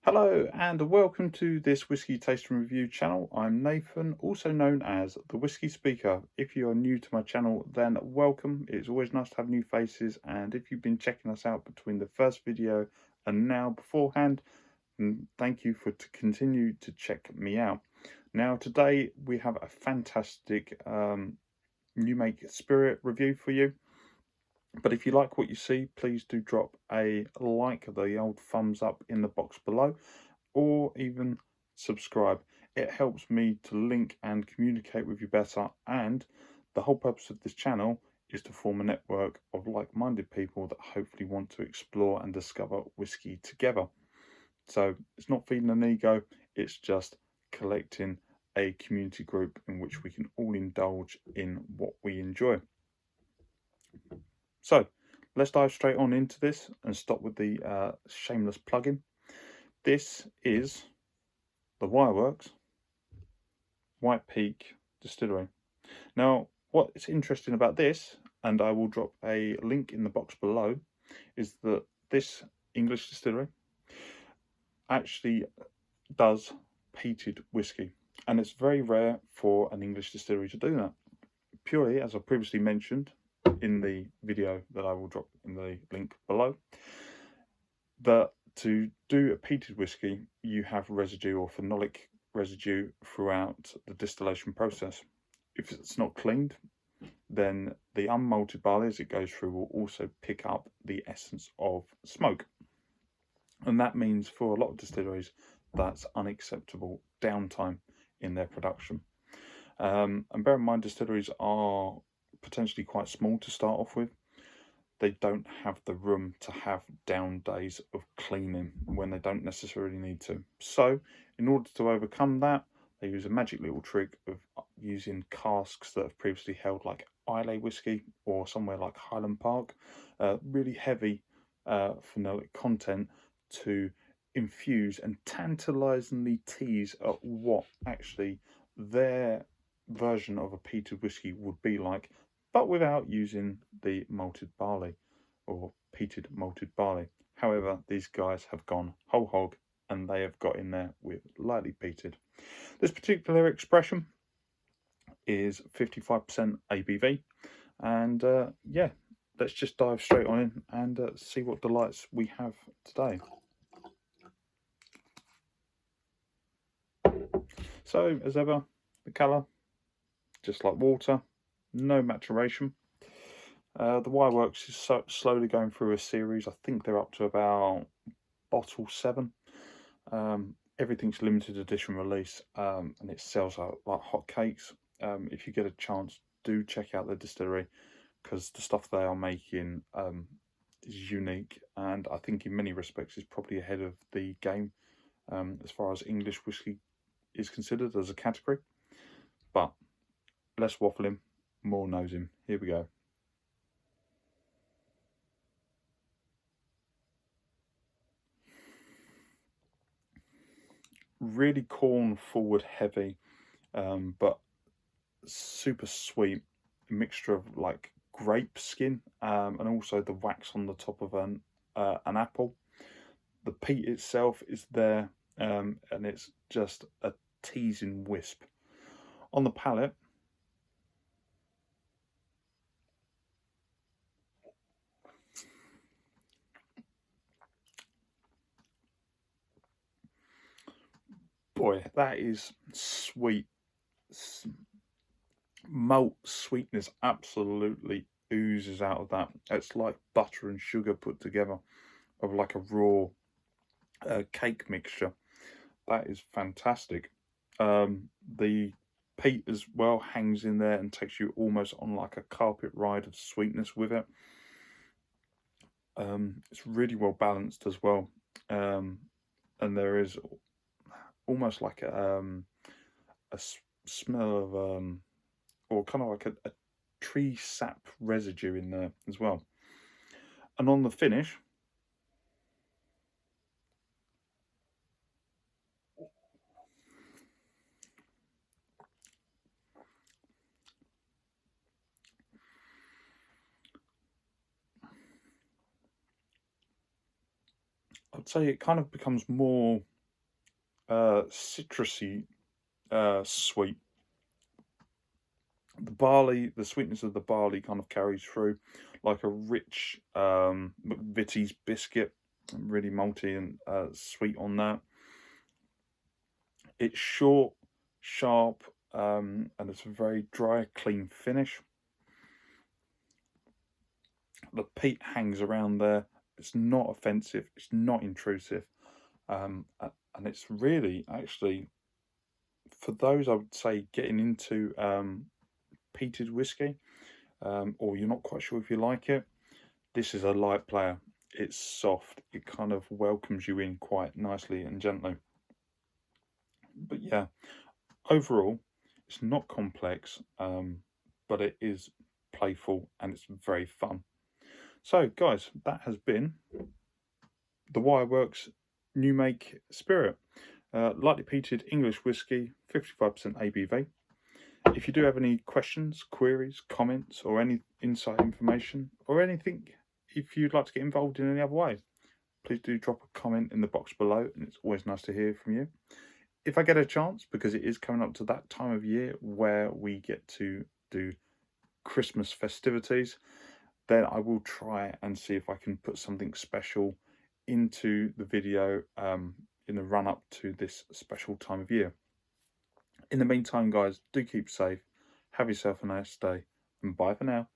Hello and welcome to this Whiskey Tasting Review channel. I'm Nathan, also known as the Whisky Speaker. If you are new to my channel, then welcome. It's always nice to have new faces, and if you've been checking us out between the first video and now beforehand, thank you for to continue to check me out. Now today we have a fantastic new make spirit review for you. But if you like what you see, please do drop a like, the old thumbs up in the box below, or even subscribe. It helps me to link and communicate with you better, and the whole purpose of this channel is to form a network of like-minded people that hopefully want to explore and discover whiskey together. So it's not feeding an ego, it's just collecting a community group in which we can all indulge in what we enjoy. So let's dive straight on into this and stop with the shameless plugging. This is the Wireworks White Peak Distillery. Now, what's interesting about this, and I will drop a link in the box below, is that this English distillery actually does peated whiskey, and it's very rare for an English distillery to do that. Purely, as I previously mentioned in the video that I will drop in the link below, that to do a peated whiskey, you have residue or phenolic residue throughout the distillation process. If it's not cleaned, then the unmalted barley as it goes through will also pick up the essence of smoke. And that means for a lot of distilleries, that's unacceptable downtime in their production. And bear in mind, distilleries are potentially quite small to start off with. They don't have the room to have down days of cleaning when they don't necessarily need to. So in order to overcome that, they use a magic little trick of using casks that have previously held like Islay whiskey or somewhere like Highland Park, really heavy phenolic content, to infuse and tantalizingly tease at what actually their version of a peated whiskey would be like, but without using the malted barley or peated malted barley. However, these guys have gone whole hog and they have got in there with lightly peated. This particular expression is 55% ABV, and yeah, let's just dive straight on in and see what delights we have today. So as ever, the colour, just like water, no maturation. The Wireworks is slowly going through a series. I think they're up to about bottle 7. Everything's limited edition release, and it sells out like hotcakes. If you get a chance, do check out the distillery, because the stuff they are making is unique, and I think in many respects is probably ahead of the game as far as English whiskey is considered as a category. But less waffling, more nosing. Here we go. Really corn forward heavy, but super sweet, mixture of like grape skin and also the wax on the top of an apple. The peat itself is there, and it's just a teasing wisp on the palate. Boy, that is sweet. Malt sweetness absolutely oozes out of that. It's like butter and sugar put together, of like a raw cake mixture. That is fantastic. The peat as well hangs in there and takes you almost on like a carpet ride of sweetness with it. It's really well balanced as well, and there is almost like a smell of or kind of like a tree sap residue in there as well. And on the finish, I'd say it kind of becomes more citrusy sweet. The barley, the sweetness of the barley kind of carries through like a rich McVitie's biscuit, really malty and sweet on that. It's short, sharp, and it's a very dry, clean finish. The peat hangs around there. It's not offensive. It's not intrusive, and it's really actually, for those, I would say, getting into peated whiskey, or you're not quite sure if you like it, this is a light player. It's soft. It kind of welcomes you in quite nicely and gently. But yeah, overall, it's not complex, but it is playful and it's very fun. So, guys, that has been the Wireworks New Make Spirit. Lightly peated English whiskey, 55% ABV. If you do have any questions, queries, comments, or any inside information, or anything, if you'd like to get involved in any other way, please do drop a comment in the box below, and it's always nice to hear from you. If I get a chance, because it is coming up to that time of year where we get to do Christmas festivities, then I will try and see if I can put something special into the video in the run up to this special time of year. In the meantime, guys, do keep safe, have yourself a nice day, and bye for now.